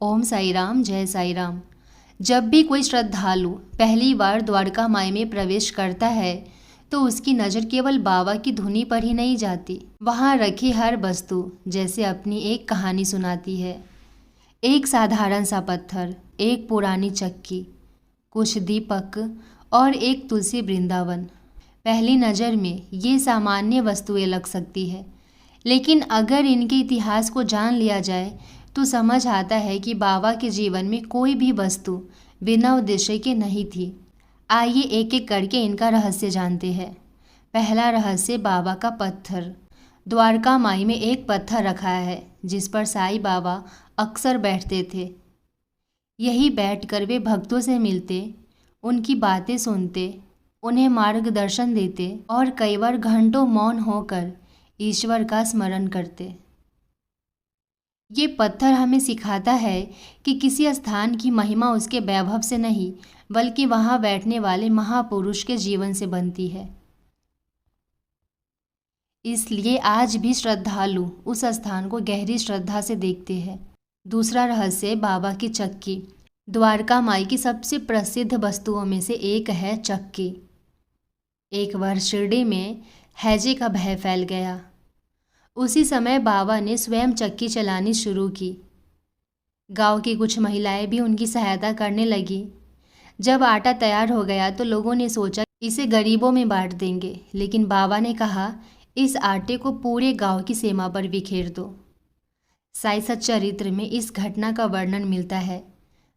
ओम साई राम, जय साई राम। जब भी कोई श्रद्धालु पहली बार द्वारका माई में प्रवेश करता है तो उसकी नज़र केवल बाबा की धुनी पर ही नहीं जाती। वहाँ रखी हर वस्तु जैसे अपनी एक कहानी सुनाती है। एक साधारण सा पत्थर, एक पुरानी चक्की, कुछ दीपक और एक तुलसी वृंदावन। पहली नज़र में ये सामान्य वस्तुएं लग सकती है, लेकिन अगर इनके इतिहास को जान लिया जाए तो समझ आता है कि बाबा के जीवन में कोई भी वस्तु बिना उद्देश्य के नहीं थी। आइए एक एक करके इनका रहस्य जानते हैं। पहला रहस्य, बाबा का पत्थर। द्वारका माई में एक पत्थर रखा है जिस पर साईं बाबा अक्सर बैठते थे। यही बैठकर वे भक्तों से मिलते, उनकी बातें सुनते, उन्हें मार्गदर्शन देते और कई बार घंटों मौन होकर ईश्वर का स्मरण करते। ये पत्थर हमें सिखाता है कि किसी स्थान की महिमा उसके वैभव से नहीं बल्कि वहाँ बैठने वाले महापुरुष के जीवन से बनती है। इसलिए आज भी श्रद्धालु उस स्थान को गहरी श्रद्धा से देखते हैं। दूसरा रहस्य, बाबा की चक्की। द्वारका माई की सबसे प्रसिद्ध वस्तुओं में से एक है चक्की। एक बार शिरडी में हैजे का भय फैल गया। उसी समय बाबा ने स्वयं चक्की चलानी शुरू की। गांव की कुछ महिलाएं भी उनकी सहायता करने लगी। जब आटा तैयार हो गया तो लोगों ने सोचा इसे गरीबों में बांट देंगे, लेकिन बाबा ने कहा इस आटे को पूरे गांव की सीमा पर बिखेर दो। साईं सच्चरित्र में इस घटना का वर्णन मिलता है।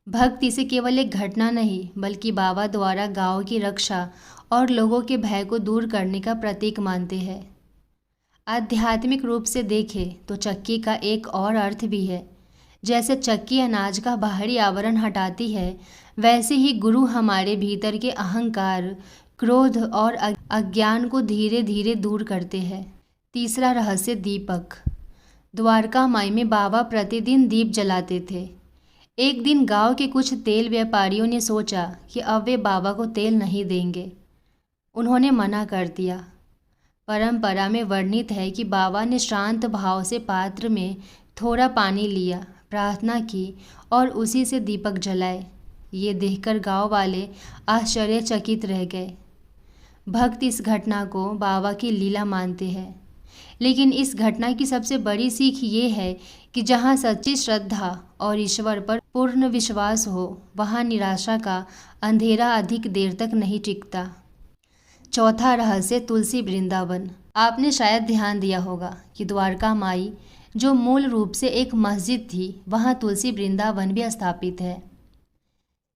भक्त इसे केवल एक घटना नहीं बल्कि बाबा द्वारा गांव की रक्षा और लोगों के भय को दूर करने का प्रतीक मानते हैं। आध्यात्मिक रूप से देखें तो चक्की का एक और अर्थ भी है। जैसे चक्की अनाज का बाहरी आवरण हटाती है, वैसे ही गुरु हमारे भीतर के अहंकार, क्रोध और अज्ञान को धीरे धीरे दूर करते हैं। तीसरा रहस्य, दीपक। द्वारका माई में बाबा प्रतिदिन दीप जलाते थे। एक दिन गांव के कुछ तेल व्यापारियों ने सोचा कि अब वे बाबा को तेल नहीं देंगे। उन्होंने मना कर दिया। परंपरा में वर्णित है कि बाबा ने शांत भाव से पात्र में थोड़ा पानी लिया, प्रार्थना की और उसी से दीपक जलाए। ये देखकर गांव वाले आश्चर्यचकित रह गए। भक्त इस घटना को बाबा की लीला मानते हैं, लेकिन इस घटना की सबसे बड़ी सीख ये है कि जहाँ सच्ची श्रद्धा और ईश्वर पर पूर्ण विश्वास हो, वहाँ निराशा का अंधेरा अधिक देर तक नहीं टिकता। चौथा रहस्य, तुलसी वृंदावन। आपने शायद ध्यान दिया होगा कि द्वारका माई जो मूल रूप से एक मस्जिद थी, वहाँ तुलसी वृंदावन भी स्थापित है।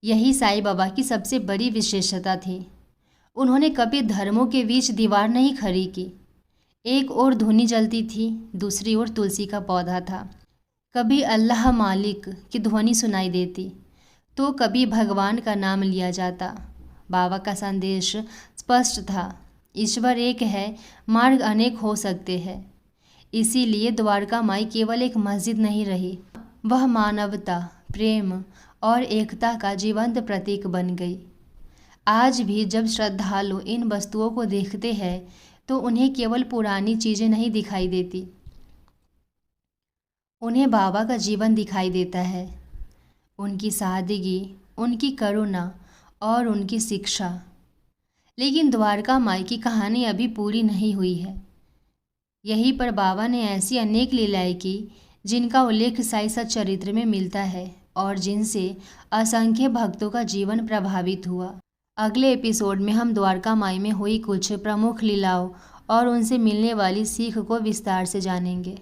यही साईं बाबा की सबसे बड़ी विशेषता थी। उन्होंने कभी धर्मों के बीच दीवार नहीं खड़ी की। एक ओर धूनी जलती थी, दूसरी ओर तुलसी का पौधा था। कभी अल्लाह मालिक की ध्वनि सुनाई देती तो कभी भगवान का नाम लिया जाता। बाबा का संदेश स्पष्ट था, ईश्वर एक है, मार्ग अनेक हो सकते हैं। इसीलिए द्वारका माई केवल एक मस्जिद नहीं रही, वह मानवता, प्रेम और एकता का जीवंत प्रतीक बन गई। आज भी जब श्रद्धालु इन वस्तुओं को देखते हैं तो उन्हें केवल पुरानी चीज़ें नहीं दिखाई देती, उन्हें बाबा का जीवन दिखाई देता है, उनकी सादगी, उनकी करुणा और उनकी शिक्षा। लेकिन द्वारका माई की कहानी अभी पूरी नहीं हुई है। यहीं पर बाबा ने ऐसी अनेक लीलाएं की जिनका उल्लेख साईं सच्चरित्र में मिलता है और जिनसे असंख्य भक्तों का जीवन प्रभावित हुआ। अगले एपिसोड में हम द्वारका माई में हुई कुछ प्रमुख लीलाओं और उनसे मिलने वाली सीख को विस्तार से जानेंगे।